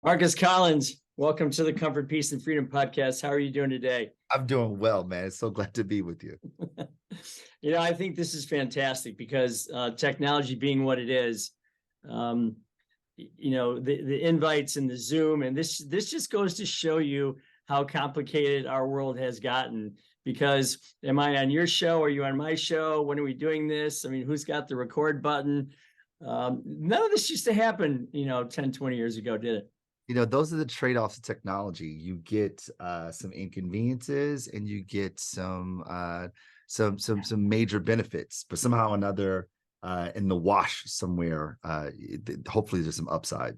Marcus Collins, welcome to the Comfort, Peace, and Freedom podcast. How are you doing today? I'm doing well, man. So glad to be with you. I think this is fantastic because technology being what it is, the invites and the Zoom, and this just goes to show you how complicated our world has gotten. Because am I on your show? Are you on my show? When are we doing this? I mean, who's got the record button? None of this used to happen, 10, 20 years ago, did it? Those are the trade-offs of technology. You get some inconveniences and you get some major benefits, but somehow or another in the wash somewhere, hopefully there's some upside.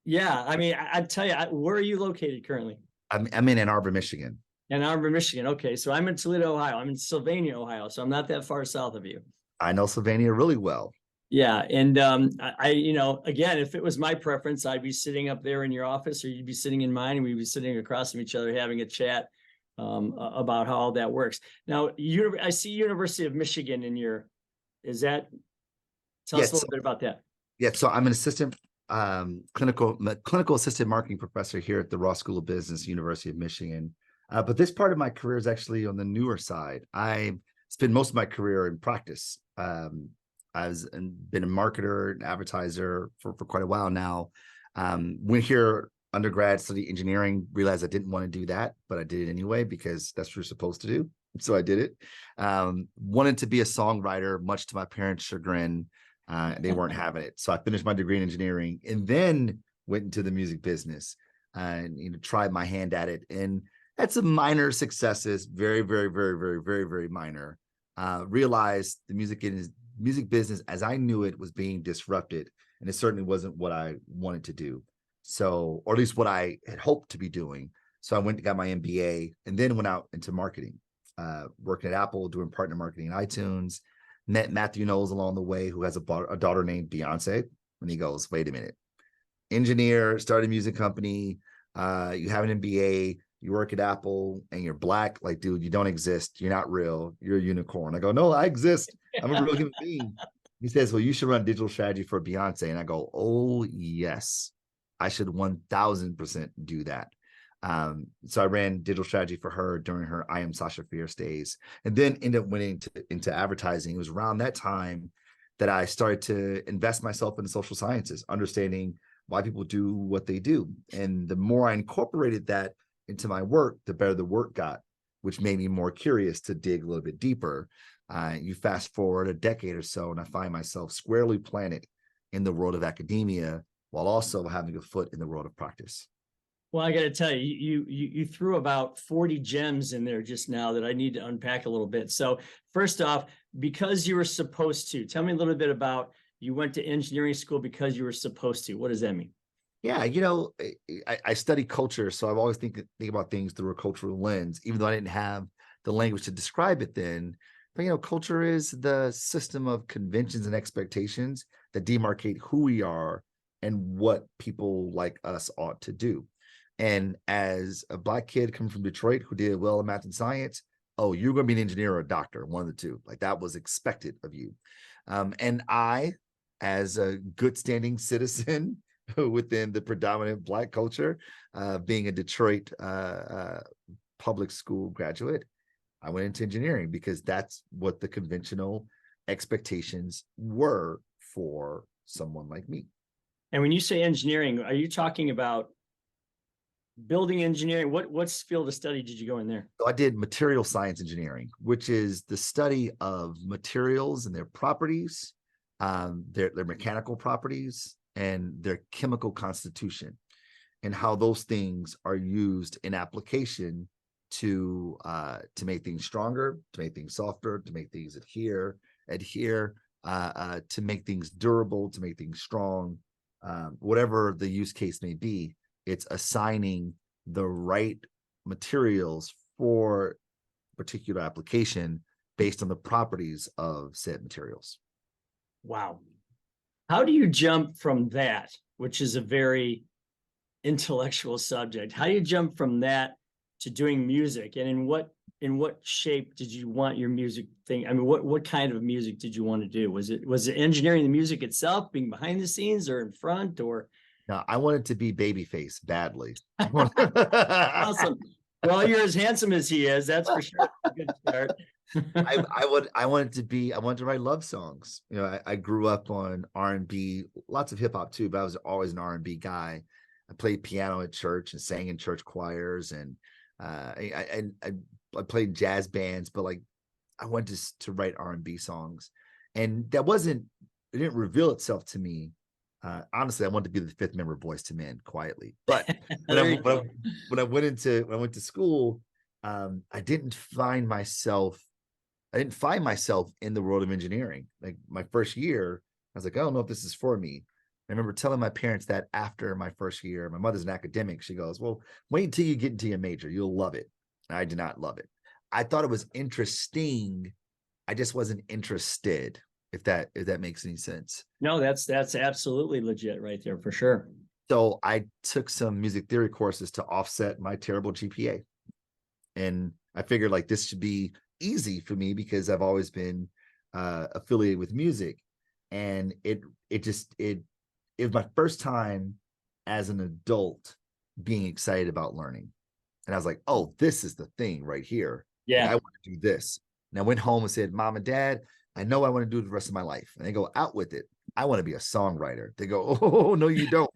Yeah, I mean, I tell you, where are you located currently? I'm in Ann Arbor, Michigan. Ann Arbor, Michigan. Okay, so I'm in Toledo, Ohio. I'm in Sylvania, Ohio, so I'm not that far south of you. I know Sylvania really well. Yeah, and again, if it was my preference, I'd be sitting up there in your office, or you'd be sitting in mine, and we'd be sitting across from each other having a chat about how all that works. Now, I see University of Michigan in your. Is that? Tell us a little bit about that. Yeah, so I'm an assistant clinical assistant marketing professor here at the Ross School of Business, University of Michigan. But this part of my career is actually on the newer side. I spent most of my career in practice. I've been a marketer and advertiser for quite a while now. Went here undergrad, studied engineering, realized I didn't want to do that, but I did it anyway because that's what you're supposed to do. So I did it. Wanted to be a songwriter, much to my parents' chagrin. They weren't having it. So I finished my degree in engineering and then went into the music business and tried my hand at it. And had some minor successes, very, very, very, very, very, very minor. Realized the music business as I knew it was being disrupted, and it certainly wasn't what I wanted to do. So, or at least what I had hoped to be doing. So I went and got my MBA and then went out into marketing, working at Apple, doing partner marketing in iTunes, met Matthew Knowles along the way, who has a daughter named Beyonce. And he goes, wait a minute, engineer, start a music company, you have an MBA, you work at Apple and you're black. Like, dude, you don't exist. You're not real. You're a unicorn. I go, no, I exist. I'm a real human being. He says, well, you should run digital strategy for Beyonce. And I go, oh, yes, I should 1000% do that. So I ran digital strategy for her during her I Am Sasha Fierce days, and then ended up winning into advertising. It was around that time that I started to invest myself in the social sciences, understanding why people do what they do. And the more I incorporated that into my work, the better the work got, which made me more curious to dig a little bit deeper. You fast forward a decade or so, and I find myself squarely planted in the world of academia while also having a foot in the world of practice. Well, I got to tell you, you threw about 40 gems in there just now that I need to unpack a little bit. So first off, because you were supposed to, tell me a little bit about, you went to engineering school because you were supposed to. What does that mean? Yeah, I study culture, so I've always think about things through a cultural lens, even though I didn't have the language to describe it then. But, culture is the system of conventions and expectations that demarcate who we are and what people like us ought to do. And as a Black kid coming from Detroit who did well in math and science, oh, you're going to be an engineer or a doctor, one of the two. Like, that was expected of you. And I, as a good standing citizen within the predominant Black culture, being a Detroit public school graduate, I went into engineering because that's what the conventional expectations were for someone like me. And when you say engineering, are you talking about building engineering? What field of study did you go in there? So I did material science engineering, which is the study of materials and their properties, their mechanical properties, and their chemical constitution, and how those things are used in application to make things stronger, to make things softer, to make things adhere, to make things durable, to make things strong, whatever the use case may be. It's assigning the right materials for particular application based on the properties of said materials. Wow. How do you jump from that, which is a very intellectual subject? How do you jump from that to doing music? And in what shape did you want your music thing? I mean, what kind of music did you want to do? Was it engineering the music itself, being behind the scenes or in front, or? No, I wanted to be Babyface badly. Awesome. Well, you're as handsome as he is. That's for sure. Good start. I wanted to write love songs. You know, I grew up on R&B, lots of hip hop too, but I was always an R&B guy. I played piano at church and sang in church choirs, and I played jazz bands, but like I wanted to write R&B songs, and it didn't reveal itself to me. Honestly, I wanted to be the fifth member of Boyz II Men quietly, but when I went to school, I didn't find myself in the world of engineering. Like my first year, I was like, I don't know if this is for me. I remember telling my parents that after my first year. My mother's an academic. She goes, well, wait until you get into your major. You'll love it. And I did not love it. I thought it was interesting. I just wasn't interested, if that makes any sense. No, that's absolutely legit right there for sure. So I took some music theory courses to offset my terrible GPA. And I figured like this should be easy for me because I've always been affiliated with music. And it was my first time as an adult being excited about learning. And I was like, oh, this is the thing right here. Yeah. Like, I want to do this. And I went home and said, Mom and Dad, I know I want to do it the rest of my life. And they go, out with it. I want to be a songwriter. They go, oh, no, you don't.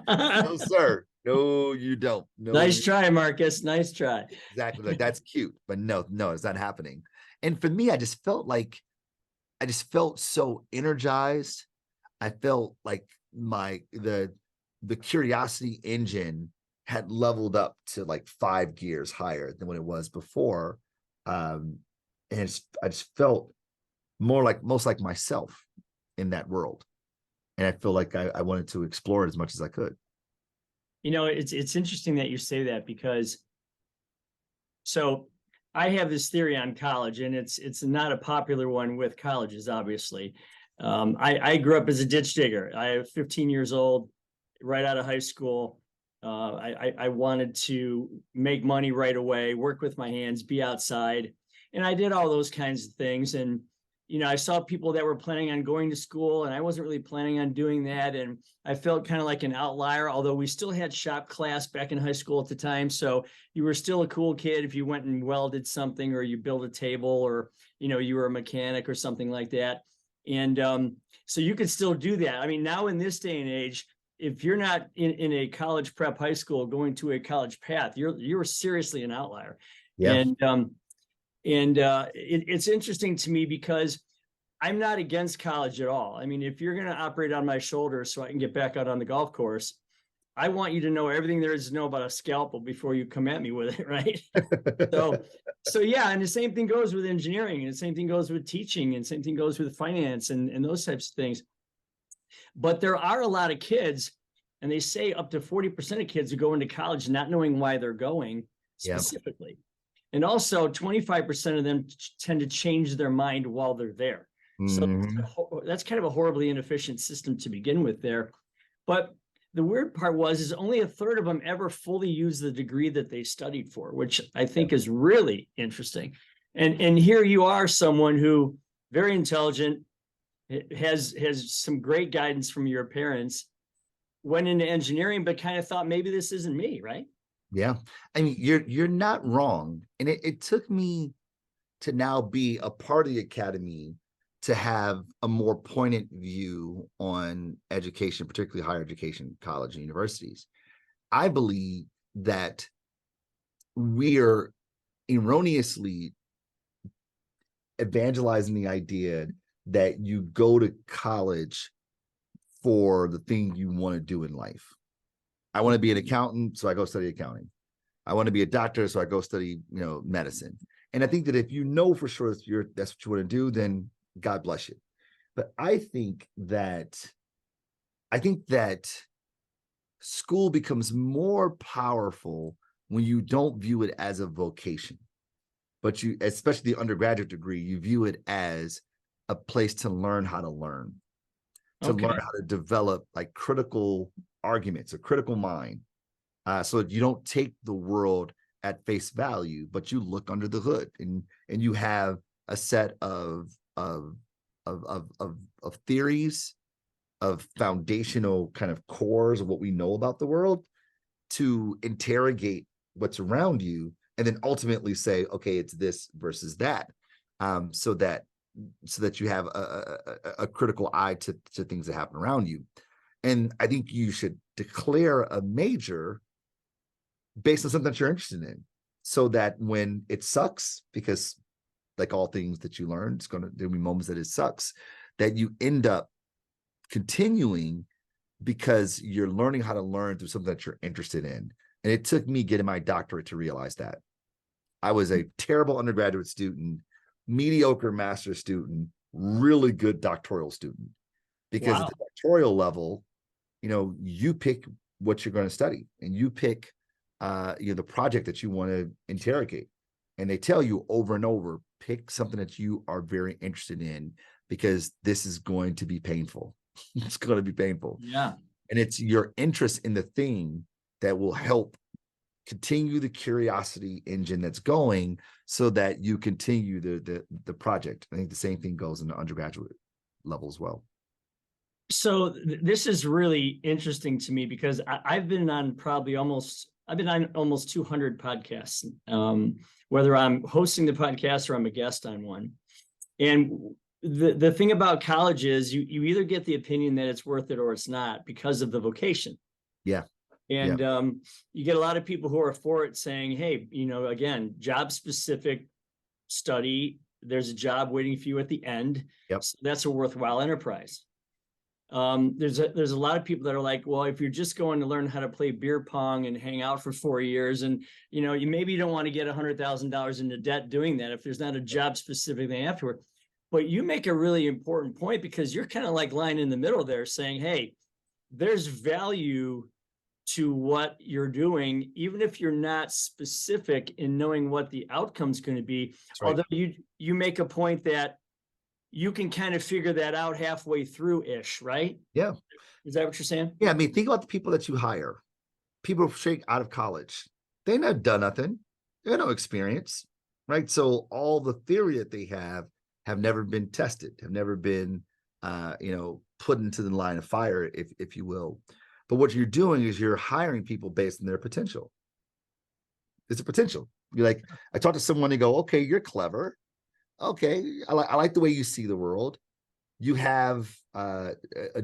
No, sir. No, you don't. No, nice try, Marcus. Nice try. Exactly. Like that's cute, but no, it's not happening. And for me, I just felt so energized. I felt like the curiosity engine had leveled up to like 5 gears higher than what it was before. And I just felt most like myself in that world. And I feel like I wanted to explore it as much as I could. You know, it's interesting that you say that, because so I have this theory on college, and it's not a popular one with colleges, obviously. I grew up as a ditch digger. I was 15 years old, right out of high school. I wanted to make money right away, work with my hands, be outside. And I did all those kinds of things. And, you know, I saw people that were planning on going to school, and I wasn't really planning on doing that. And I felt kind of like an outlier, although we still had shop class back in high school at the time. So you were still a cool kid if you went and welded something, or you built a table, or, you know, you were a mechanic or something like that. And so you could still do that. I mean, now in this day and age, if you're not in a college prep high school going to a college path, you're seriously an outlier. Yeah. And it's interesting to me because I'm not against college at all. I mean, if you're going to operate on my shoulders so I can get back out on the golf course, I want you to know everything there is to know about a scalpel before you come at me with it, right? So yeah, and the same thing goes with engineering, and the same thing goes with teaching, and the same thing goes with finance and those types of things. But there are a lot of kids, and they say up to 40% of kids who go into college not knowing why they're going specifically. Yep. And also 25% of them tend to change their mind while they're there. Mm-hmm. So that's kind of a horribly inefficient system to begin with there. But the weird part is only a third of them ever fully use the degree that they studied for, which I think is really interesting. And here you are, someone who very intelligent, has some great guidance from your parents, went into engineering, but kind of thought maybe this isn't me, right? Yeah. I mean, you're not wrong. And it took me to now be a part of the academy to have a more poignant view on education, particularly higher education, college and universities. I believe that we're erroneously evangelizing the idea that you go to college for the thing you want to do in life. I want to be an accountant, so I go study accounting. I want to be a doctor, so I go study, medicine. And I think that if you know for sure that's what you want to do, then God bless you. But I think that school becomes more powerful when you don't view it as a vocation, but you, especially the undergraduate degree, you view it as a place to learn how to learn, learn how to develop like critical arguments, a critical mind, so that you don't take the world at face value, but you look under the hood and you have a set of theories of foundational kind of cores of what we know about the world to interrogate what's around you, and then ultimately say, okay, it's this versus that, so that you have a critical eye to things that happen around you. And I think you should declare a major based on something that you're interested in, so that when it sucks, because like all things that you learn, there'll be moments that it sucks, that you end up continuing because you're learning how to learn through something that you're interested in. And it took me getting my doctorate to realize that. I was a terrible undergraduate student, mediocre master's student, really good doctoral student, because at the doctoral level, you pick what you're going to study, and you pick the project that you want to interrogate. And they tell you over and over, pick something that you are very interested in, because this is going to be painful. It's going to be painful. Yeah. And it's your interest in the thing that will help continue the curiosity engine that's going, so that you continue the project. I think the same thing goes in the undergraduate level as well. So this is really interesting to me, because I've been on almost 200 podcasts, whether I'm hosting the podcast or I'm a guest on one. And the thing about college is you either get the opinion that it's worth it or it's not, because of the vocation. Yeah. And you get a lot of people who are for it saying, hey, again, job specific study, there's a job waiting for you at the end. Yep. So that's a worthwhile enterprise. There's a lot of people that are like, well, if you're just going to learn how to play beer pong and hang out for 4 years, and you don't want to get $100,000 into debt doing that if there's not a job specific thing afterward. But you make a really important point, because you're kind of like lying in the middle there, saying, hey, there's value to what you're doing, even if you're not specific in knowing what the outcome's going to be. Right. Although you make a point that you can kind of figure that out halfway through-ish, right? Yeah. Is that what you're saying? Yeah. I mean, think about the people that you hire. People straight out of college. They've not done nothing. They have no experience, right? So all the theory that they have never been tested, have never been, put into the line of fire, if you will. But what you're doing is you're hiring people based on their potential. It's a potential. You're like, I talk to someone, they go, okay, you're clever. Okay, I like the way you see the world. You have a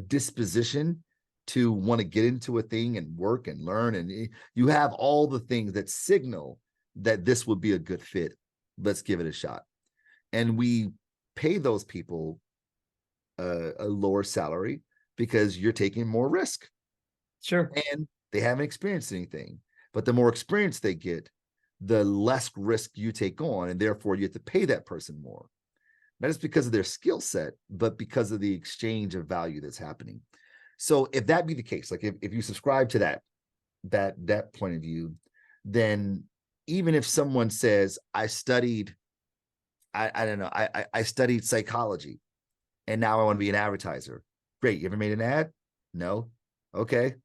disposition to want to get into a thing and work and learn, and you have all the things that signal that this would be a good fit. Let's give it a shot. And we pay those people a lower salary because you're taking more risk. Sure. And they haven't experienced anything. But the more experience they get, the less risk you take on, and therefore you have to pay that person more. Not just because of their skill set, but because of the exchange of value that's happening. So if that be the case, like if you subscribe to that point of view, then even if someone says, I studied psychology, and now I want to be an advertiser. Great. You ever made an ad? No. Okay.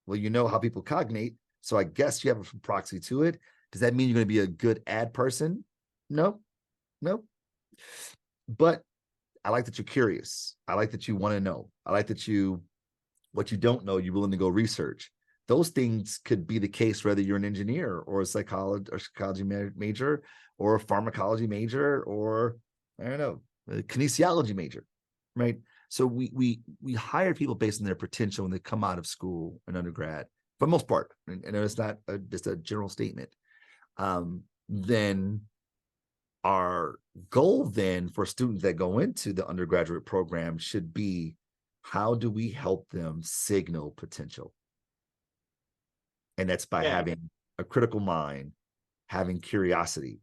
Well, you know how people cognate, so I guess you have a proxy to it. Does that mean you're going to be a good ad person? No. But I like that you're curious. I like that you want to know. I like that what you don't know, you're willing to go research. Those things could be the case whether you're an engineer or a psychology major or a pharmacology major or, I don't know, a kinesiology major, right? So we hire people based on their potential when they come out of school and undergrad, for the most part, and it's not just a general statement. Then our goal then for students that go into the undergraduate program should be, how do we help them signal potential? And that's by having a critical mind, having curiosity,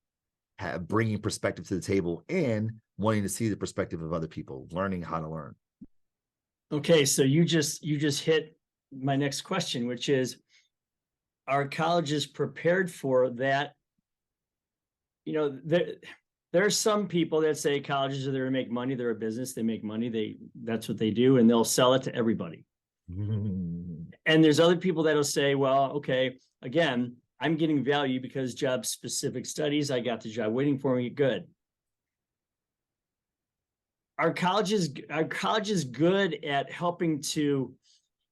bringing perspective to the table, and wanting to see the perspective of other people, learning how to learn. Okay, so you just hit my next question, which is, are colleges prepared for that? There are some people that say colleges are there to make money. They're a business. They make money. That's what they do, and they'll sell it to everybody. And there's other people that'll say, well, okay, again, I'm getting value because job specific studies, I got the job waiting for me. Good. Are colleges good at helping to,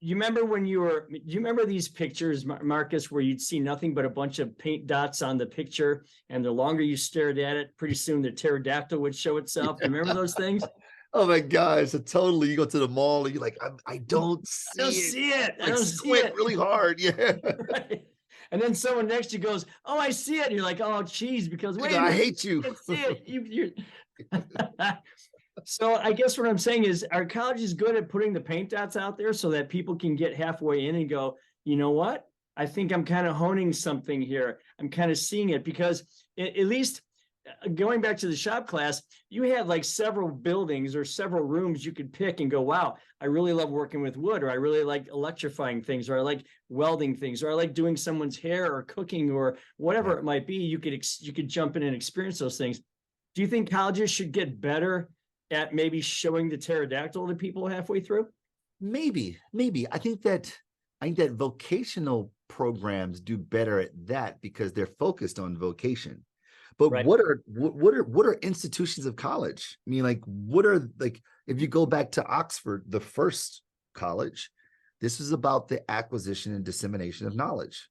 you remember when do you remember these pictures, Marcus, where you'd see nothing but a bunch of paint dots on the picture, and the longer you stared at it, pretty soon the pterodactyl would show itself. You remember those things? Oh my gosh, so totally. You go to the mall and you're like, I don't I don't see it. see it. I Like don't see squint it. really hard. Yeah. Right. And then someone next to you goes, "Oh, I see it." And you're like, "Oh, geez," because wait a I minute, hate you. you can't see it. You So I guess what I'm saying is, are colleges good at putting the paint dots out there so that people can get halfway in and go, you know what? I think I'm kind of honing something here. I'm kind of seeing it, because at least going back to the shop class, you had like several buildings or several rooms you could pick and go, wow, I really love working with wood, or I really like electrifying things, or I like welding things, or I like doing someone's hair or cooking or whatever Right. it might be. You could jump in and experience those things. Do you think colleges should get better at maybe showing the pterodactyl to people halfway through? Maybe. I think that vocational programs do better at that because they're focused on vocation. But Right. what are institutions of college? I mean, like, what are, like, if you go back to Oxford, the first college, this is about the acquisition and dissemination of knowledge.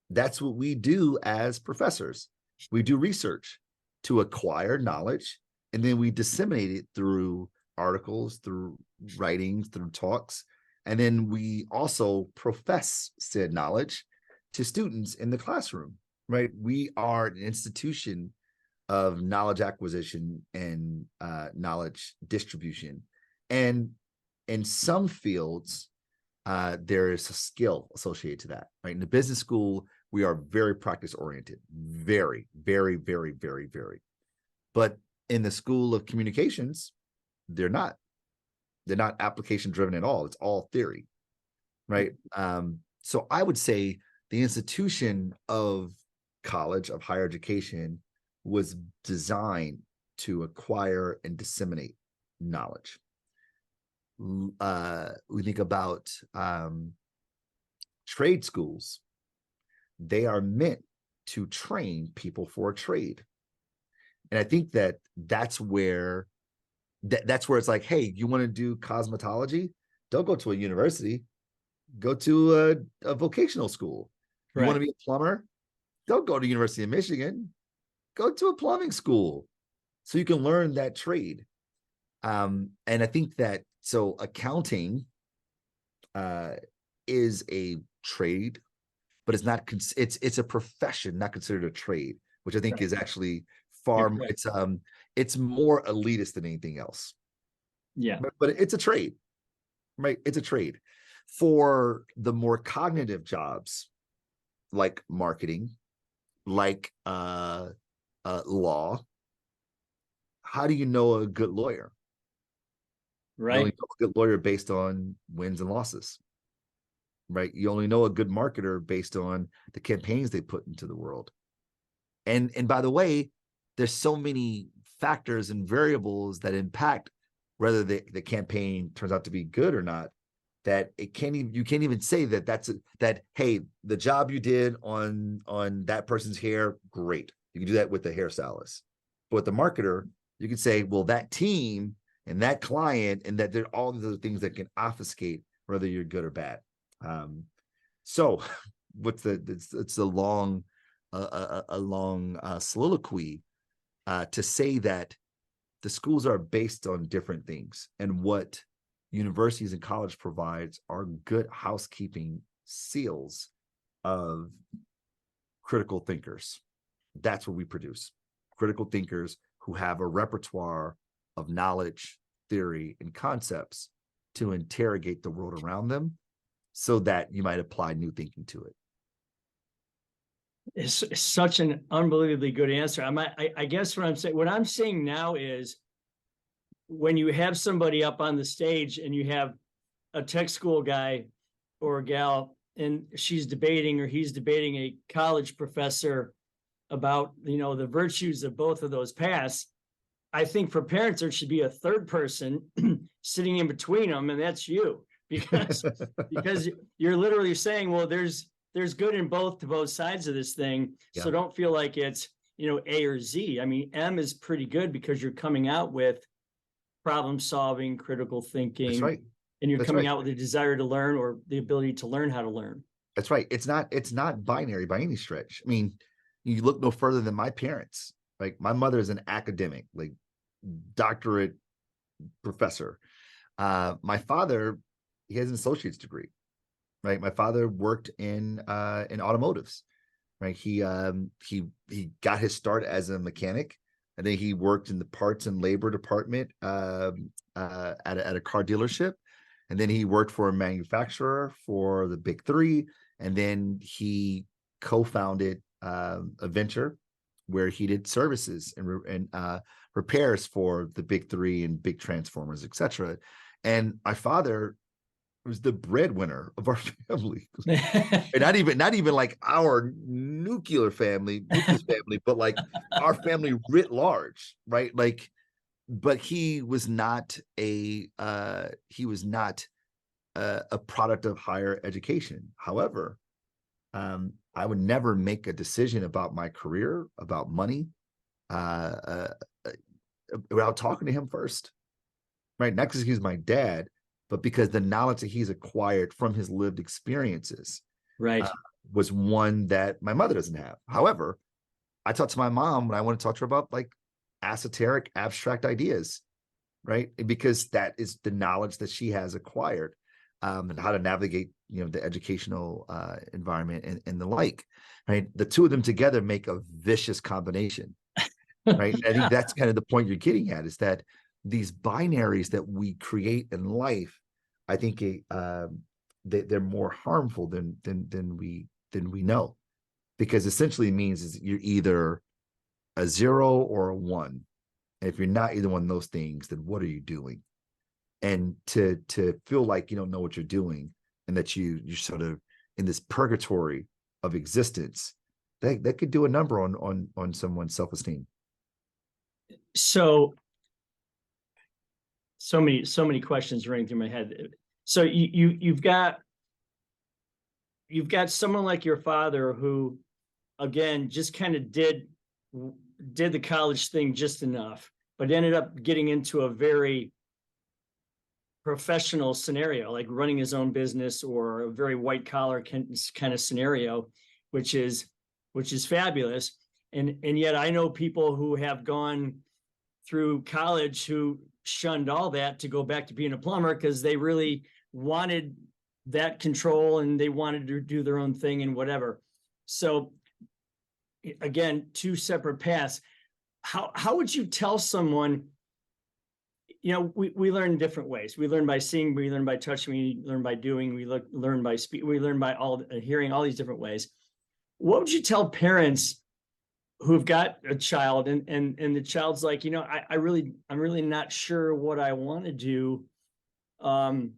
That's what we do as professors. We do research to acquire knowledge, and then we disseminate it through articles, through writings, through talks, and then we also profess said knowledge to students in the classroom, right? We are an institution of knowledge acquisition and knowledge distribution. And in some fields, there is a skill associated to that, right? In the business school, we are very practice oriented, very, very, very, very, very. But in the School of Communications, they're not. They're not application driven at all. It's all theory, right? So I would say the institution of college, of higher education, was designed to acquire and disseminate knowledge. We think about trade schools. They are meant to train people for a trade. And I think that that's where it's like, hey, you want to do cosmetology? Don't go to a university. Go to a vocational school. You want to be a plumber? Don't go to University of Michigan. Go to a plumbing school so you can learn that trade. And I think that, so accounting is a trade, but it's not, it's a profession, not considered a trade, which I think is actually far, it's more elitist than anything else. Yeah. But it's a trade, right? It's a trade. For the more cognitive jobs, like marketing, like law, how do you know a good lawyer? Right. You only know a good lawyer based on wins and losses, right? You only know a good marketer based on the campaigns they put into the world. And by the way, there's so many factors and variables that impact whether the campaign turns out to be good or not, that you can't even say that hey, the job you did on that person's hair, great. You can do that with the hairstylist. But with the marketer, you can say, well, that team and that client, and that there are all those things that can obfuscate whether you're good or bad. So it's a long soliloquy to say that the schools are based on different things, and what universities and college provides are good housekeeping seals of critical thinkers. That's what we produce. Critical thinkers who have a repertoire of knowledge, theory, and concepts to interrogate the world around them so that you might apply new thinking to it. It's such an unbelievably good answer. I guess what I'm saying now is, when you have somebody up on the stage and you have a tech school guy or a gal, and she's debating, or he's debating, a college professor about, the virtues of both of those paths, I think for parents, there should be a third person sitting in between them, and that's you, because you're literally saying, well, there's good in both sides of this thing. Yeah. So don't feel like it's, A or Z. I mean, M is pretty good because you're coming out with problem solving, critical thinking. That's right. And you're That's coming right. out with a desire to learn or the ability to learn how to learn. That's right. It's not binary by any stretch. I mean, you look no further than my parents. Like my mother is an academic, like doctorate professor. My father, he has an associate's degree, right? My father worked in automotives, right? He got his start as a mechanic, and then he worked in the parts and labor department at a car dealership, and then he worked for a manufacturer for the big three, and then he co-founded a venture where he did services and repairs for the big three and big transformers, etc. And my father was the breadwinner of our family, and not even like our nuclear family, but like our family writ large, right? Like, but he was not a product of higher education. However, I would never make a decision about my career, about money, without talking to him first, right? Not because he's my dad, but because the knowledge that he's acquired from his lived experiences, right, was one that my mother doesn't have. However, I talked to my mom when I want to talk to her about like esoteric, abstract ideas, right? Because that is the knowledge that she has acquired, and how to navigate, the educational environment and the like, right? The two of them together make a vicious combination, right? I think that's kind of the point you're getting at, is that these binaries that we create in life, I think they're more harmful than we know, because essentially it means is you're either a 0 or a 1. And if you're not either one of those things, then what are you doing? And to feel like you don't know what you're doing, and that you're sort of in this purgatory of existence, that could do a number on someone's self-esteem. So many questions running through my head. So you've got someone like your father who, again, just kind of did the college thing just enough, but ended up getting into a very professional scenario, like running his own business, or a very white collar kind of scenario, which is fabulous. And yet I know people who have gone through college who shunned all that to go back to being a plumber because they really wanted that control and they wanted to do their own thing and whatever. So again, two separate paths. How would you tell someone, we learn in different ways. We learn by seeing, we learn by touching, we learn by doing, we learn by speak, we learn by hearing, all these different ways. What would you tell parents who've got a child and the child's like, I'm really not sure what I want to do. I'm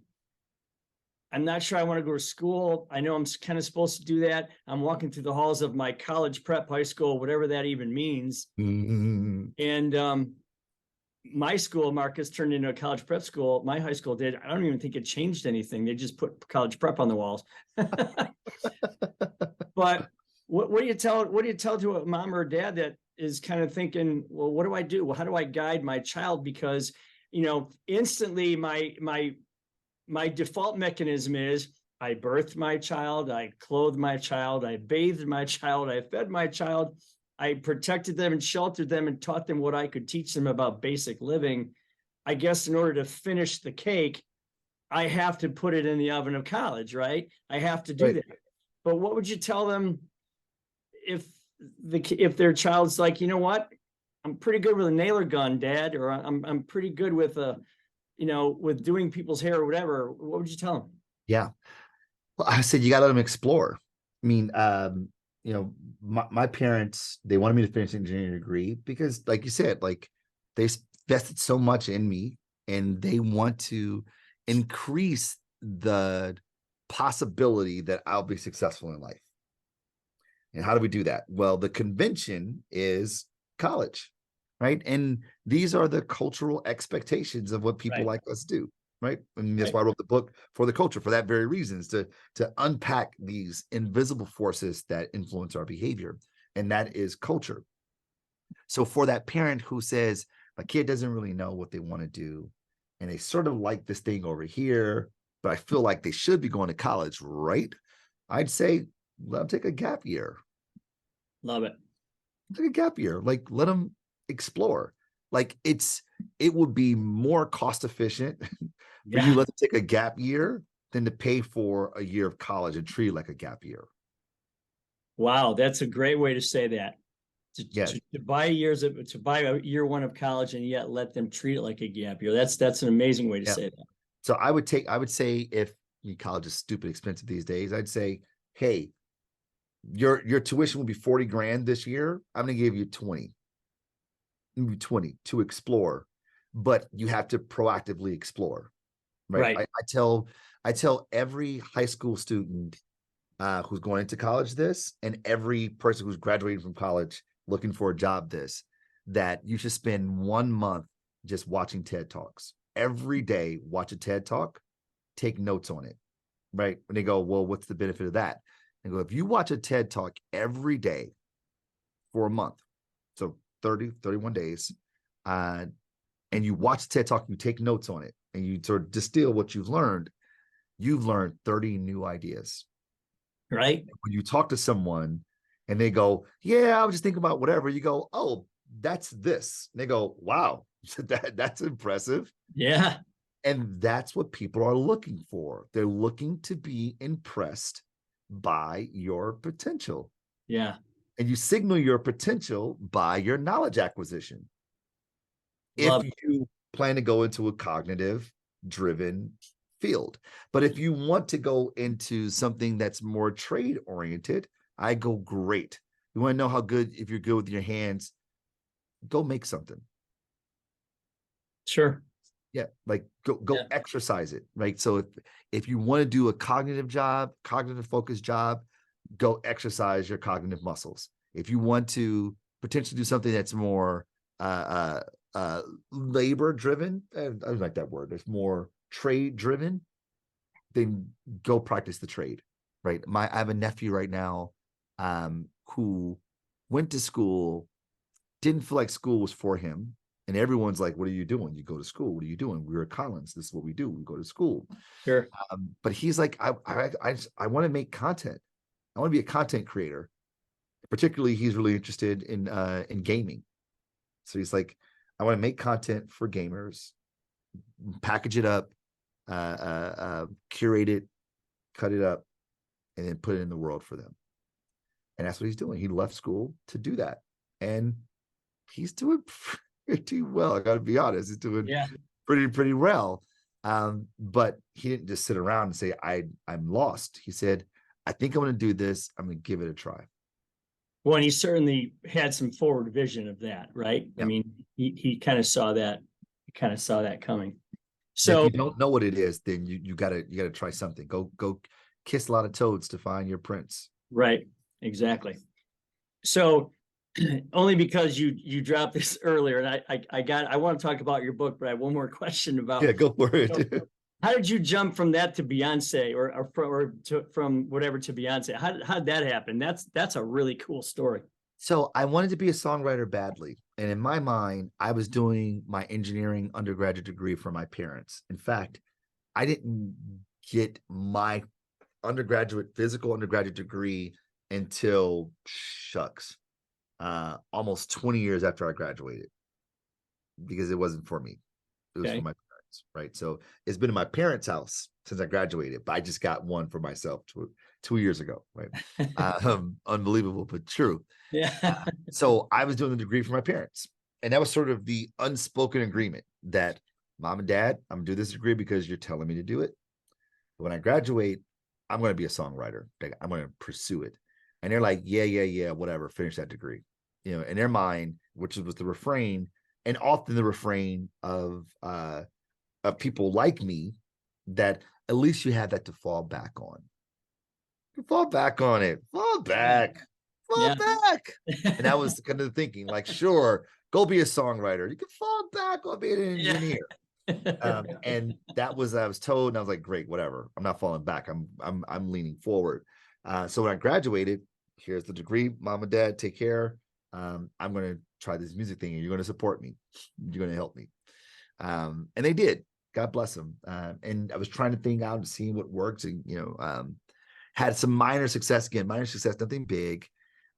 not sure I want to go to school. I know I'm kind of supposed to do that. I'm walking through the halls of my college prep, high school, whatever that even means. Mm-hmm. And my school, Marcus, turned into a college prep school. My high school did. I don't even think it changed anything. They just put college prep on the walls. But what do you tell to a mom or a dad that is kind of thinking, well, what do I do? Well, how do I guide my child? Because, instantly my default mechanism is I birthed my child, I clothed my child, I bathed my child, I fed my child, I protected them and sheltered them and taught them what I could teach them about basic living. I guess in order to finish the cake, I have to put it in the oven of college, right? I have to do that. But what would you tell them if their child's like, what? I'm pretty good with a nailer gun, Dad, or I'm pretty good with with doing people's hair or whatever. What would you tell them? Yeah. Well, I said, you got to let them explore. I mean, my parents, they wanted me to finish an engineering degree because, like you said, like they invested so much in me, and they want to increase the possibility that I'll be successful in life. And how do we do that? Well, the convention is college, right? And these are the cultural expectations of what people like us do, right? And that's why I wrote the book, For the Culture, for that very reason, is to unpack these invisible forces that influence our behavior, and that is culture. So for that parent who says, my kid doesn't really know what they want to do, and they sort of like this thing over here, but I feel like they should be going to college, right? I'd say let them take a gap year. Love it. Take a gap year. Like, let them explore. Like, it would be more cost efficient for you Yeah. let them take a gap year than to pay for a year of college and treat it like a gap year. Wow, that's a great way to say that. Yeah. To buy to buy a year one of college and yet let them treat it like a gap year. That's an amazing way to Yeah. say that. So I would say if college is stupid expensive these days, I'd say, hey, your tuition will be 40 grand this year. I'm gonna give you 20, maybe 20 to explore, but you have to proactively explore. Right. Right. I tell every high school student who's going into college this, and every person who's graduating from college looking for a job this, that you should spend 1 month just watching TED Talks. Every day, watch a TED Talk, take notes on it, right? And they go, well, what's the benefit of that? And go, if you watch a TED Talk every day for a month, so 30, 31 days, and you watch TED Talk, you take notes on it, and you sort of distill what you've learned 30 new ideas. Right. When you talk to someone and they go, yeah, I was just thinking about whatever, you go, oh, that's this. And they go, wow, that's impressive. Yeah. And that's what people are looking for. They're looking to be impressed by your potential. Yeah. And you signal your potential by your knowledge acquisition. If Love it. you plan to go into a cognitive driven field. But if you want to go into something that's more trade oriented, I go, great. You want to know how good, if you're good with your hands, go make something. Sure. Yeah, like go Yeah. exercise it, right? So if you want to do a cognitive job, cognitive focused job, go exercise your cognitive muscles. If you want to potentially do something that's more labor driven, I don't like that word. It's more trade driven, then go practice the trade, right? I have a nephew right now who went to school, didn't feel like school was for him. And everyone's like, what are you doing? You go to school. What are you doing? We're at Collins. This is what we do. We go to school. Sure. But he's like, I want to make content. I want to be a content creator. Particularly, he's really interested in gaming. So he's like, I want to make content for gamers, package it up, curate it, cut it up, and then put it in the world for them. And that's what he's doing. He left school to do that. And he's doing pretty well. I got to be honest. He's doing pretty well. But he didn't just sit around and say, I'm lost. He said, I think I'm going to do this. I'm going to give it a try. Well, and he certainly had some forward vision of that, right? Yeah. I mean, he kind of saw that, coming. So if So you don't know what it is, then you gotta try something. Go kiss a lot of toads to find your prince. right, exactly. So only because you dropped this earlier, and I want to talk about your book, but I have one more question about. Yeah, go for it. How did you jump from that to Beyonce, from whatever to Beyonce? How did that happen? That's a really cool story. So I wanted to be a songwriter badly. And in my mind, I was doing my engineering undergraduate degree for my parents. In fact, I didn't get my physical undergraduate degree until almost 20 years after I graduated, because it wasn't for me. It was for my parents, right? So it's been in my parents' house since I graduated, but I just got one for myself 2 years ago, right? Unbelievable, but true. Yeah. So I was doing the degree for my parents, and that was sort of the unspoken agreement that, mom and dad, I'm gonna do this degree because you're telling me to do it. But when I graduate, I'm going to be a songwriter. I'm going to pursue it. And they're like, yeah, whatever, finish that degree. In their mind, which was the refrain, and often the refrain of people like me, that at least you have that to fall back on. Fall back on it. Fall back. And that was kind of the thinking, like, sure, go be a songwriter. You can fall back on being an engineer. And that was, I was told, and I was like, great, whatever. I'm not falling back. I'm leaning forward. So when I graduated, here's the degree, mom and dad, take care. I'm going to try this music thing, and you're going to support me. You're going to help me. And they did. God bless him. And I was trying to think out and seeing what works, and had some minor success, nothing big,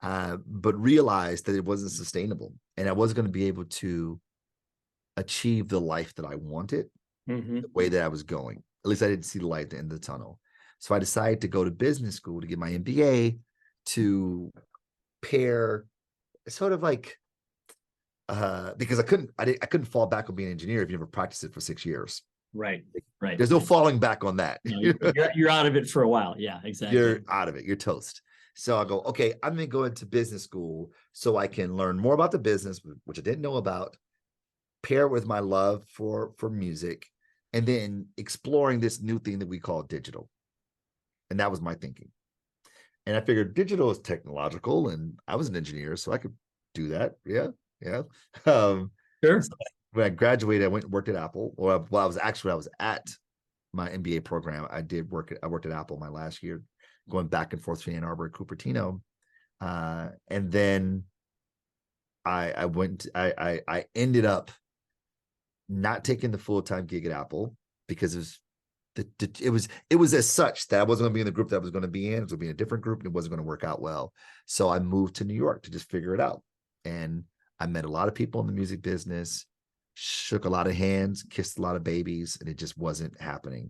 but realized that it wasn't sustainable, and I wasn't going to be able to achieve the life that I wanted the way that I was going. At least I didn't see the light at the end of the tunnel. So I decided to go to business school to get my MBA, to pair sort of like because I couldn't fall back on being an engineer if you never practiced it for 6 years. Right. There's no falling back on that. No, you're out of it for a while. Yeah, exactly. You're out of it. You're toast. So I'll go, okay, I'm going to go into business school so I can learn more about the business, which I didn't know about, pair it with my love for music, and then exploring this new thing that we call digital. And that was my thinking. And I figured digital is technological, and I was an engineer, so I could do that. Yeah. Sure. So when I graduated, I went and worked at Apple. Well, I was at my MBA program. I worked at Apple my last year, going back and forth between Ann Arbor and Cupertino. And then I ended up not taking the full-time gig at Apple because it was as such that I wasn't going to be in the group that I was going to be in. It was going to be in a different group, and it wasn't going to work out well. So I moved to New York to just figure it out. And I met a lot of people in the music business, shook a lot of hands, kissed a lot of babies, and it just wasn't happening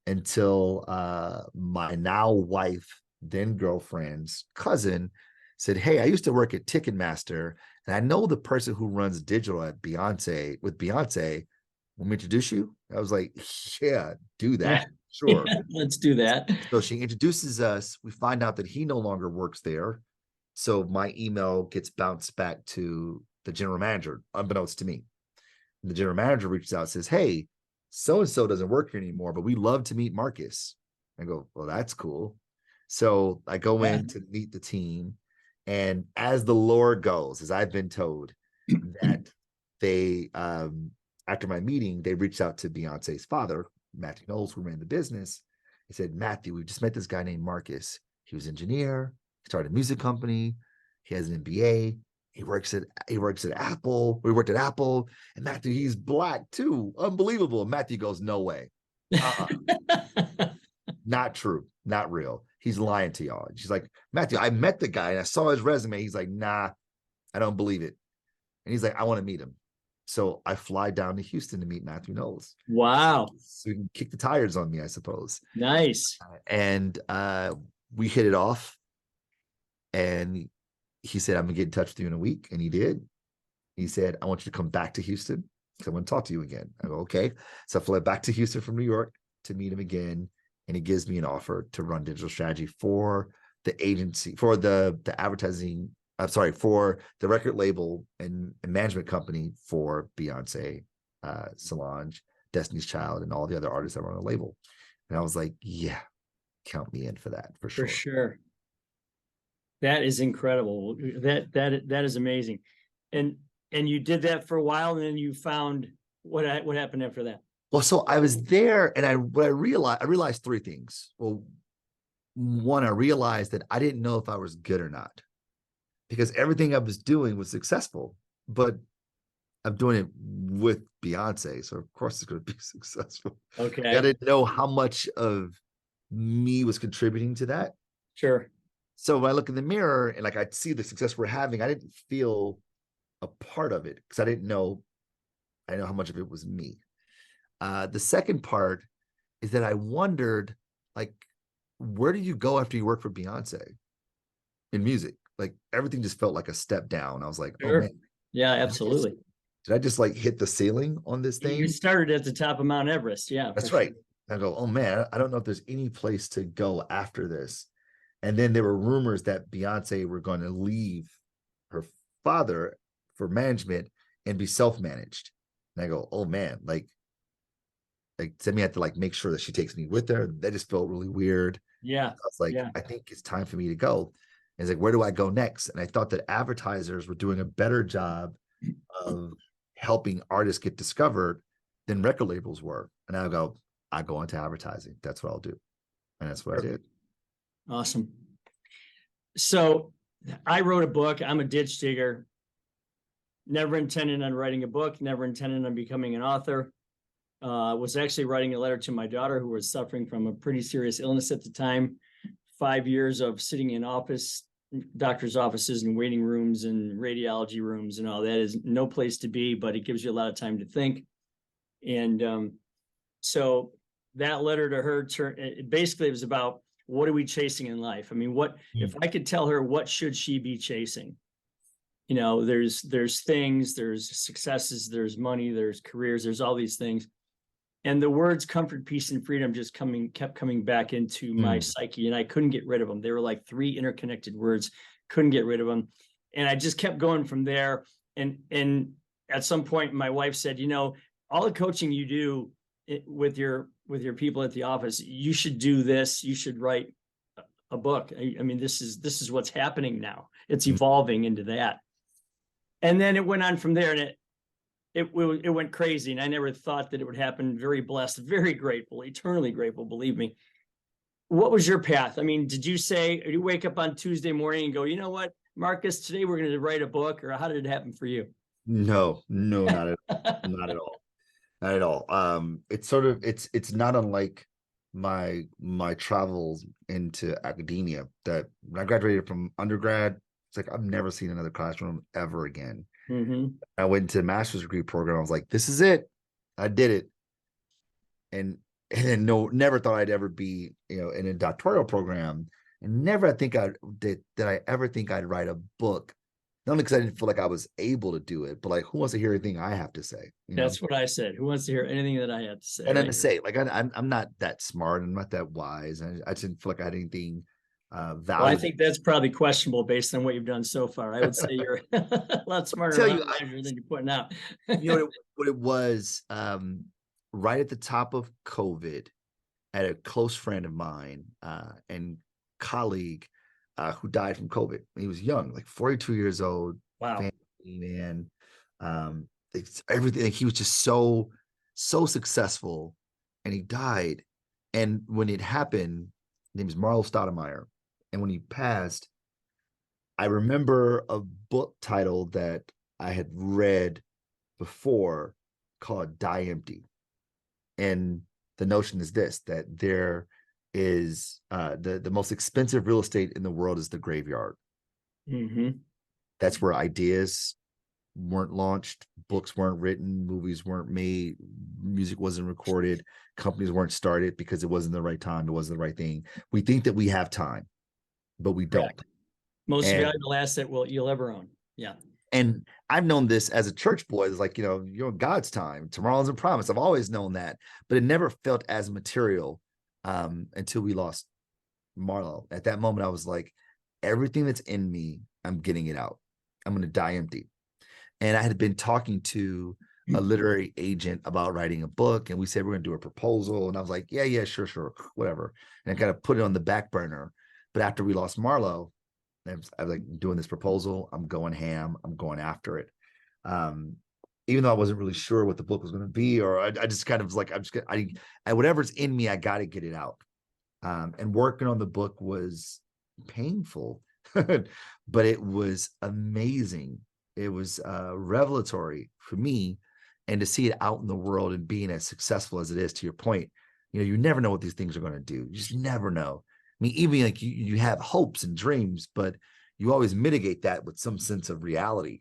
until my now wife, then girlfriend's cousin said, "Hey, I used to work at Ticketmaster, and I know the person who runs digital at Beyonce with Beyonce. Want me to introduce you?" I was like, "Yeah, do that." Sure. Let's do that. So she introduces us. We find out that he no longer works there. So my email gets bounced back to the general manager, unbeknownst to me. And the general manager reaches out and says, "Hey, so-and-so doesn't work here anymore, but we love to meet Marcus." I go, "Well, that's cool." So I go in to meet the team. And as the lore goes, as I've been told, that they, after my meeting, they reached out to Beyonce's father, Matthew Knowles, who ran the business. He said, "Matthew, we just met this guy named Marcus. He was an engineer. He started a music company. He has an MBA. He works at Apple. We worked at Apple. And Matthew, he's black too. Unbelievable." And Matthew goes, "No way. Not true. Not real. He's lying to y'all." And she's like, "Matthew, I met the guy and I saw his resume." He's like, "Nah, I don't believe it." And he's like, "I want to meet him." So I fly down to Houston to meet Matthew Knowles. Wow. So he can kick the tires on me, I suppose. Nice. And we hit it off. And he said, "I'm going to get in touch with you in a week." And he did. He said, "I want you to come back to Houston because I want to talk to you again." I go, "Okay." So I fly back to Houston from New York to meet him again. And he gives me an offer to run digital strategy for the agency, for the advertising, for the record label and management company for Beyonce, Solange, Destiny's Child, and all the other artists that were on the label. And I was like, "Yeah, count me in for that, for sure." For sure. That is incredible. That is amazing. And you did that for a while, and then you found what happened after that? Well, so I was there, and I realized three things. Well, one, I realized that I didn't know if I was good or not, because everything I was doing was successful, but I'm doing it with Beyonce, so of course it's going to be successful. Okay. I didn't know how much of me was contributing to that. Sure. So when I look in the mirror and like I see the success we're having, I didn't feel a part of it because I didn't know how much of it was me. The second part is that I wondered, like, where do you go after you work for Beyonce in music? Like everything just felt like a step down. I was like, Sure. "Oh man, Yeah, absolutely. did I just like hit the ceiling on this thing?" You started at the top of Mount Everest. Yeah, That's right. I go, "Oh man, I don't know if there's any place to go after this." And then there were rumors that Beyonce were going to leave her father for management and be self-managed. And I go, "Oh man, like send me have to like make sure that she takes me with her." That just felt really weird. Yeah. I was like, "I think it's time for me to go." And it's like, where do I go next? And I thought that advertisers were doing a better job of helping artists get discovered than record labels were. And I go into advertising. That's what I'll do. And that's what I did. Awesome. So I wrote a book. I'm a ditch digger. Never intended on writing a book, never intended on becoming an author. was actually writing a letter to my daughter who was suffering from a pretty serious illness at the time. 5 years of sitting in doctor's offices and waiting rooms and radiology rooms and all that is no place to be, but it gives you a lot of time to think. And so that letter to her basically it was about, what are we chasing in life? I mean, if I could tell her, what should she be chasing? You know, there's things, there's successes, there's money, there's careers, there's all these things. And the words comfort, peace, and freedom just kept coming back into my psyche, and I couldn't get rid of them. They were like 3 interconnected words, couldn't get rid of them. And I just kept going from there. And at some point, my wife said, you know, all the coaching you do with your people at the office, you should do this. You should write a book. I mean, this is what's happening now. It's evolving into that. And then it went on from there, and it went crazy, and I never thought that it would happen. Very blessed, very grateful, eternally grateful, believe me. What was your path? I mean, did you wake up on Tuesday morning and go, you know what, Marcus, today we're going to write a book, or how did it happen for you? No, not at not at all. Not at all. It's sort of, it's not unlike my travels into academia, that when I graduated from undergrad, it's like, I've never seen another classroom ever again. I went into a master's degree program. I was like, this is it. I did it. And never thought I'd ever be, you know, in a doctoral program, and never did I ever think I'd write a book. Not only because I didn't feel like I was able to do it, but like, who wants to hear anything I have to say? That's what I said. Who wants to hear anything that I have to say? And then to say, like, I'm not that smart. I'm not that wise. And I didn't feel like I had anything valuable. Well, I think that's probably questionable based on what you've done so far. I would say you're a lot smarter than you're putting out. You know what it was? Right at the top of COVID, I had a close friend of mine and colleague who died from COVID. He was young, like 42 years old. Wow. Family man. Everything. Like, he was just so successful, and he died. And when it happened, his name is Marlo Stoudemire. And when he passed, I remember a book title that I had read before called Die Empty. And the notion is this, that there is the most expensive real estate in the world is the graveyard. That's where ideas weren't launched, books weren't written, movies weren't made, music wasn't recorded, companies weren't started because it wasn't the right time, it wasn't the right thing. We think that we have time, but we don't. Most valuable asset you'll ever own. Yeah. And I've known this as a church boy. It's like, you know, you're in God's time. Tomorrow isn't promised. I've always known that, but it never felt as material until we lost Marlo. At that moment, I was like, everything that's in me, I'm getting it out. I'm going to die empty. And I had been talking to a literary agent about writing a book, and we said we're going to do a proposal. And I was like, yeah, sure, whatever. And I kind of put it on the back burner. But after we lost Marlo, I was like, doing this proposal, I'm going ham, I'm going after it. Even though I wasn't really sure what the book was going to be, or I just kind of was like, whatever's in me, I got to get it out. And working on the book was painful, but it was amazing. It was revelatory for me, and to see it out in the world and being as successful as it is, to your point, you know, you never know what these things are going to do. You just never know. I mean, even like you have hopes and dreams, but you always mitigate that with some sense of reality,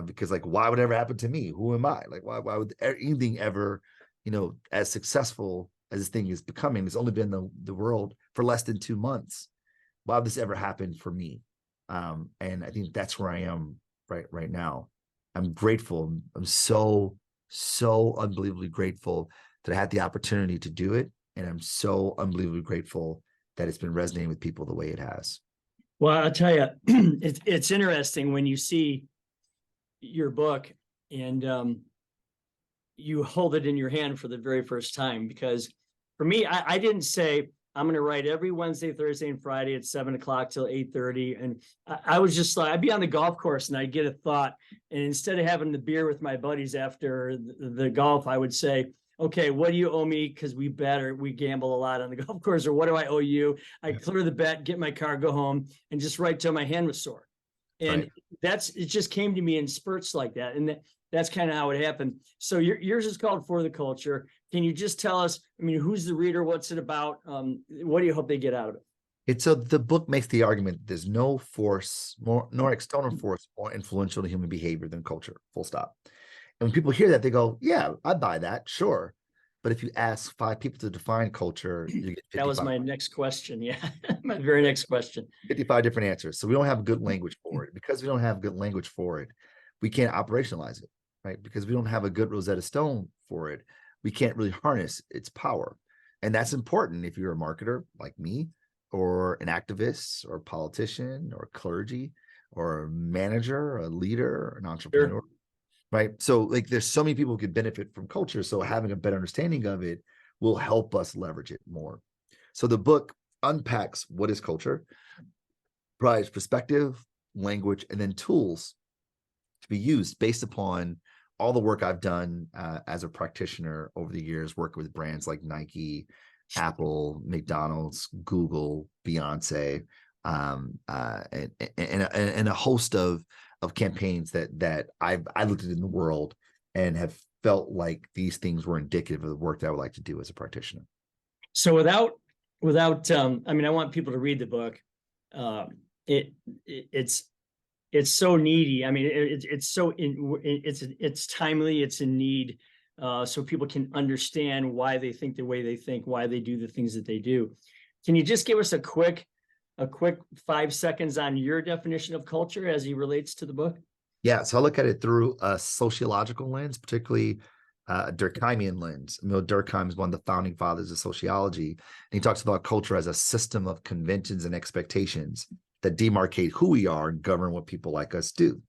because like, why would it ever happen to me? Who am I? Like, why would anything ever, you know, as successful as this thing is becoming? It's only been the world for less than 2 months. Why would this ever happen for me? And I think that's where I am right now. I'm grateful. I'm so unbelievably grateful that I had the opportunity to do it. And I'm so unbelievably grateful that it's been resonating with people the way it has. Well, I'll tell you, it's interesting when you see your book and you hold it in your hand for the very first time, because for me, I didn't say, I'm going to write every Wednesday, Thursday, and Friday at 7:00 till 8:30. And I was just like, I'd be on the golf course and I'd get a thought. And instead of having the beer with my buddies after the golf, I would say, okay, what do you owe me? Because we gamble a lot on the golf course. Or what do I owe you? I clear the bet, get my car, go home, and just write till my hand was sore. And it just came to me in spurts like that. And that's kind of how it happened. So yours is called For the Culture. Can you just tell us, I mean, who's the reader? What's it about? What do you hope they get out of it? So the book makes the argument there's no force more nor external force more influential to human behavior than culture, full stop. And when people hear that, they go, yeah, I buy that, sure. But if you ask 5 people to define culture, you get 55. That was my next question. Yeah, my very next question. 55 different answers. So we don't have good language for it. Because we don't have good language for it, we can't operationalize it, right? Because we don't have a good Rosetta Stone for it, we can't really harness its power. And that's important if you're a marketer like me, or an activist, or a politician, or clergy, or a manager, a leader, an entrepreneur. Sure. Right. So like there's so many people who could benefit from culture. So having a better understanding of it will help us leverage it more. So the book unpacks what is culture, provides perspective, language, and then tools to be used based upon all the work I've done as a practitioner over the years, working with brands like Nike, Apple, McDonald's, Google, Beyonce, and a host of campaigns that I looked at in the world and have felt like these things were indicative of the work that I would like to do as a practitioner. So without I mean, I want people to read the book. It's so needy. I mean, it's timely, it's in need. So people can understand why they think the way they think, why they do the things that they do. Can you just give us a quick 5 seconds on your definition of culture as he relates to the book? Yeah, so I look at it through a sociological lens, particularly a Durkheimian lens. Durkheim is one of the founding fathers of sociology, and he talks about culture as a system of conventions and expectations that demarcate who we are and govern what people like us do.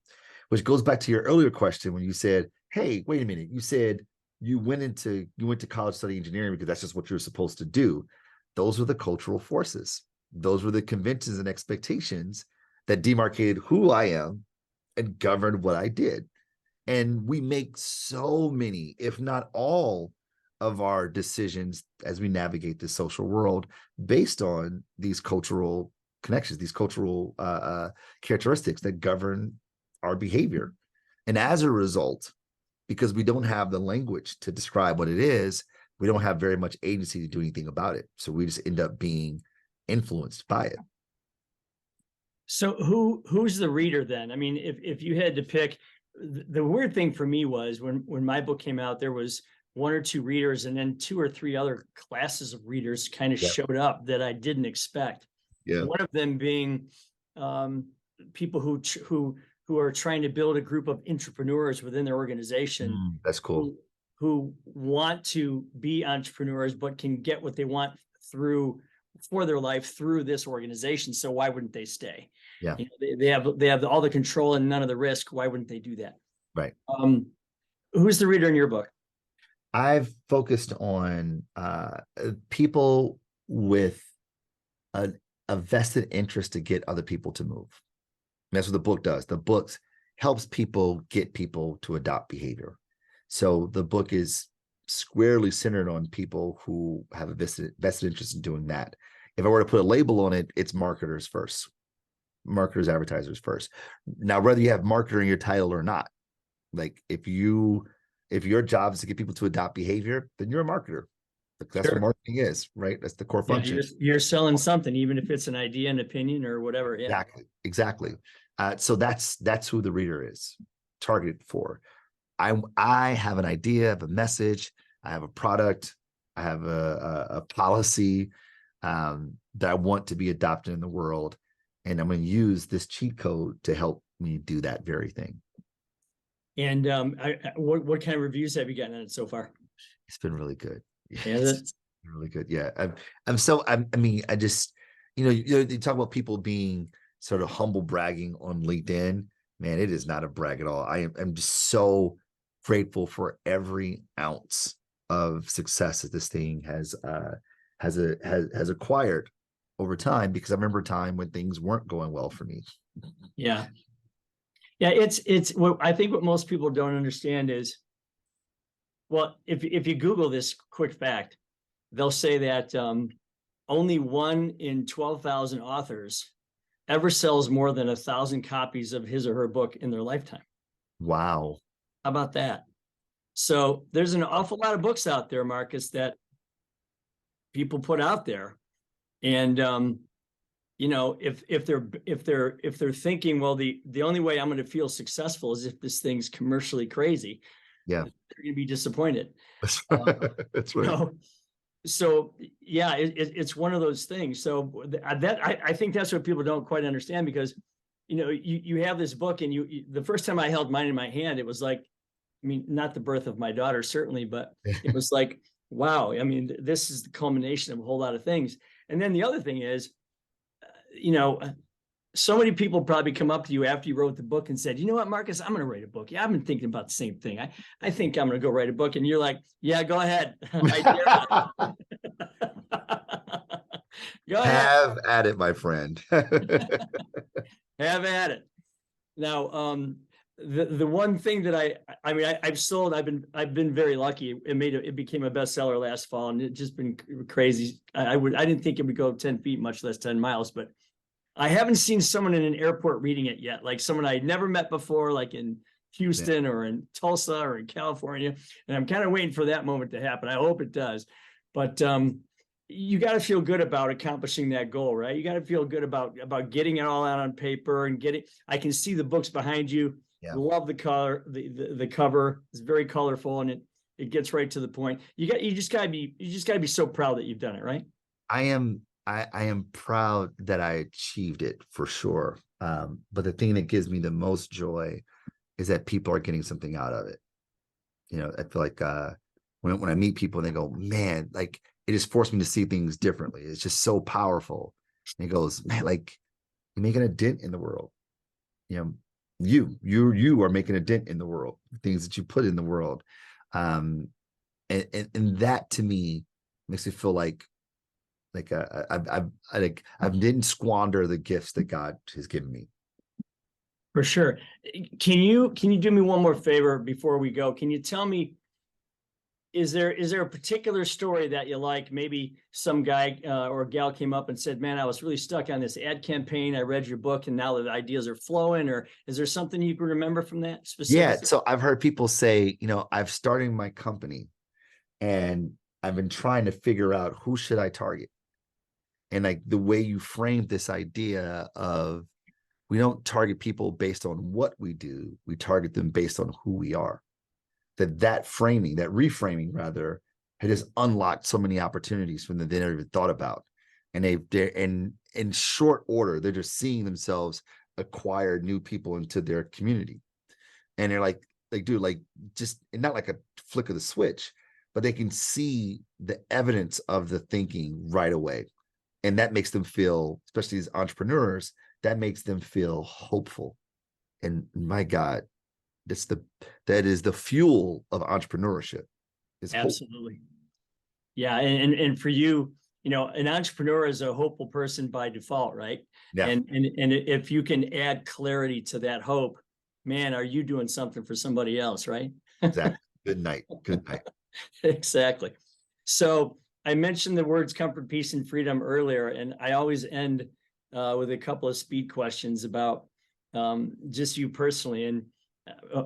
Which goes back to your earlier question when you said, "Hey, wait a minute," you said you went to college studying engineering because that's just what you're supposed to do. Those were the cultural forces. Those were the conventions and expectations that demarcated who I am and governed what I did. And we make so many, if not all, of our decisions as we navigate the social world based on these cultural connections, these cultural characteristics that govern our behavior. And as a result, because we don't have the language to describe what it is, we don't have very much agency to do anything about it. So we just end up being influenced by it. So who's the reader then? I mean, if you had to pick, the weird thing for me was when my book came out, there was 1 or 2 readers, and then 2 or 3 other classes of readers kind of showed up that I didn't expect. Yeah. One of them being people who are trying to build a group of entrepreneurs within their organization. That's cool. Who want to be entrepreneurs, but can get what they want for their life through this organization. So why wouldn't they stay? Yeah, they have all the control and none of the risk. Why wouldn't they do that? Right. Who's the reader in your book? I've focused on people with a vested interest to get other people to move. And that's what the book does. The book helps people get people to adopt behavior. So the book is squarely centered on people who have a vested interest in doing that. If I were to put a label on it, it's marketers first, marketers, advertisers first. Now, whether you have marketer in your title or not, like if your job is to get people to adopt behavior, then you're a marketer. That's what marketing is, right? That's the core function. You're selling something, even if it's an idea, an opinion, or whatever. Yeah. Exactly. So that's who the reader is targeted for. I have an idea, I have a message, I have a product, I have a policy that I want to be adopted in the world, and I'm going to use this cheat code to help me do that very thing. And what kind of reviews have you gotten on it so far? It's been really good. It's really good. Yeah, I mean, I just you talk about people being sort of humble bragging on LinkedIn. Man, it is not a brag at all. I'm just so grateful for every ounce of success that this thing has acquired over time, because I remember a time when things weren't going well for me. Yeah. It's what I think what most people don't understand is, well, if you Google this quick fact, they'll say that only 1 in 12,000 authors ever sells more than 1,000 copies of his or her book in their lifetime. Wow. How about that? So there's an awful lot of books out there, Marcus, that people put out there. And you know, if they're thinking, well, the only way I'm going to feel successful is if this thing's commercially crazy, Yeah. they're going to be disappointed. That's You right. know? So yeah, it's one of those things. So I think that's what people don't quite understand, because you know, you have this book, and the first time I held mine in my hand, it was like, I mean, not the birth of my daughter, certainly, but it was like, wow, I mean, this is the culmination of a whole lot of things. And then the other thing is, you know, so many people probably come up to you after you wrote the book and said, you know what, Marcus, I'm going to write a book. Yeah, I've been thinking about the same thing. I think I'm going to go write a book. And you're like, yeah, go ahead. I dare you. Go ahead. Have at it, my friend. Have at it. Now, the one thing that I've sold, I've been very lucky. It became a bestseller last fall, and it's just been crazy. I didn't think it would go 10 feet, much less 10 miles, but I haven't seen someone in an airport reading it yet, like someone I'd never met before, like in Houston or in Tulsa or in California. And I'm kind of waiting for that moment to happen. I hope it does. But you got to feel good about accomplishing that goal, right? You got to feel good about getting it all out on paper and getting. I can see the books behind you. Yeah. Love the color, the cover. It's very colorful, and it gets right to the point. You just gotta be so proud that you've done it, right? I am proud that I achieved it for sure. But the thing that gives me the most joy is that people are getting something out of it. You know, I feel like when I meet people and they go, man, like it has forced me to see things differently. It's just so powerful. And he goes, man, like you're making a dent in the world. You know, you are making a dent in the world, things that you put in the world. And that to me makes me feel like I didn't squander the gifts that God has given me. For sure. Can you do me one more favor before we go? Can you tell me, is there a particular story that you like? Maybe some guy or gal came up and said, man, I was really stuck on this ad campaign. I read your book and now the ideas are flowing. Or is there something you can remember from that specifically? Yeah. So I've heard people say, you know, I've started my company and I've been trying to figure out who should I target. And like the way you framed this idea of we don't target people based on what we do, we target them based on who we are. That framing, that reframing rather, had just unlocked so many opportunities from that they never even thought about. And they're in short order, they're just seeing themselves acquire new people into their community. And they're like, dude, like just not like a flick of the switch, but they can see the evidence of the thinking right away. And that makes them feel, especially as entrepreneurs, that makes them feel hopeful. And my God, that is the fuel of entrepreneurship. Is Absolutely. Hope. Yeah. And for you, you know, an entrepreneur is a hopeful person by default, right? Yeah. And if you can add clarity to that hope, man, are you doing something for somebody else, right? Exactly. Good night. Good night. Exactly. So I mentioned the words comfort, peace, and freedom earlier, and I always end with a couple of speed questions about just you personally. And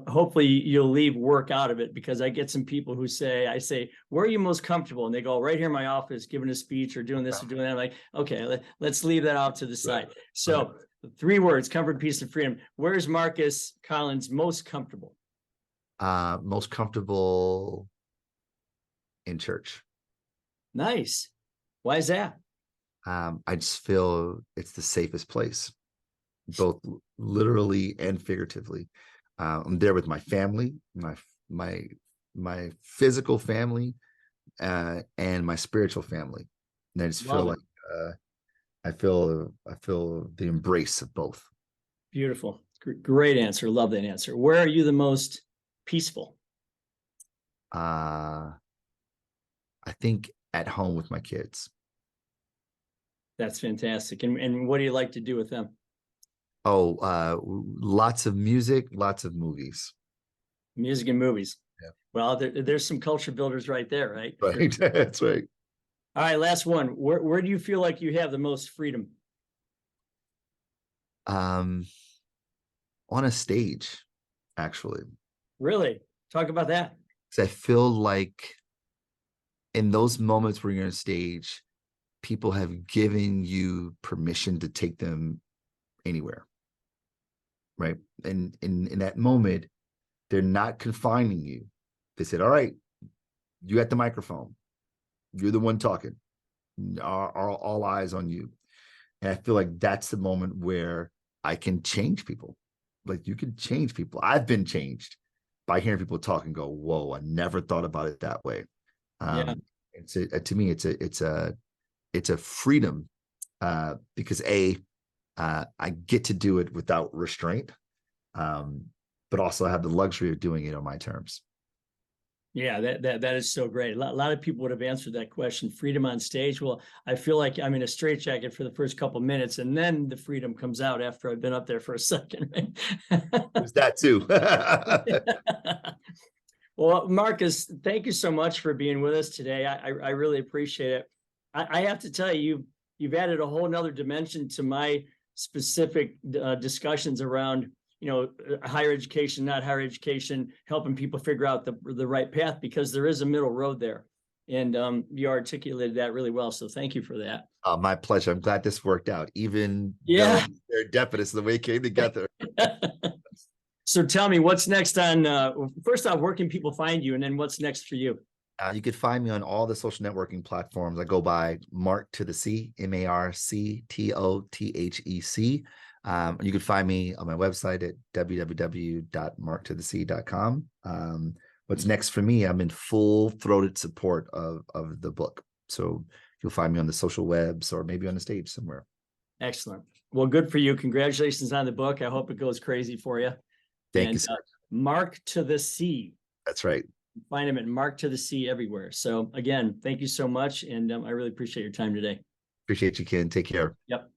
hopefully you'll leave work out of it, because I get some people who I say, where are you most comfortable? And they go, right here in my office, giving a speech or doing this or doing that. I'm like, okay, let's leave that off to the side. So 3 words, comfort, peace, and freedom. Where's Marcus Collins most comfortable? Most comfortable in church. Nice. Why is that? I just feel it's the safest place, both literally and figuratively. I'm there with my family, my physical family, and my spiritual family. And I just feel like I feel the embrace of both. Beautiful. Great answer. Love that answer. Where are you the most peaceful? I think at home with my kids. That's fantastic. And what do you like to do with them? Oh, lots of music, lots of movies. Music and movies. Yeah. Well, there's some culture builders right there, right? Right. That's right. All right, last one. Where do you feel like you have the most freedom? On a stage, actually. Really? Talk about that. 'Cause I feel like in those moments where you're on stage, people have given you permission to take them anywhere, right? And in that moment, they're not confining you. They said, all right, you got the microphone. You're the one talking. Are all eyes on you. And I feel like that's the moment where I can change people. Like you can change people. I've been changed by hearing people talk and go, whoa, I never thought about it that way. Yeah. To me, it's a freedom because I get to do it without restraint, but also I have the luxury of doing it on my terms. Yeah, that is so great. A lot of people would have answered that question. Freedom on stage. Well, I feel like I'm in a straitjacket for the first couple minutes, and then the freedom comes out after I've been up there for a second. Right? There's that too. Well, Marcus, thank you so much for being with us today. I really appreciate it. I have to tell you, you've added a whole nother dimension to my specific discussions around, higher education, not higher education, helping people figure out the right path, because there is a middle road there. And you articulated that really well. So thank you for that. My pleasure. I'm glad this worked out, even Yeah. though they're definite, the way it came together. So tell me, what's next on, first off, where can people find you? And then what's next for you? You could find me on all the social networking platforms. I go by Mark to the C, MarcTothec. You can find me on my website at www.marktothec.com. What's next for me? I'm in full-throated support of the book. So you'll find me on the social webs or maybe on the stage somewhere. Excellent. Well, good for you. Congratulations on the book. I hope it goes crazy for you. Thank you, sir. Mark to the C. That's right. Find him at Mark to the C everywhere. So again, thank you so much. And I really appreciate your time today. Appreciate you, Ken. Take care. Yep.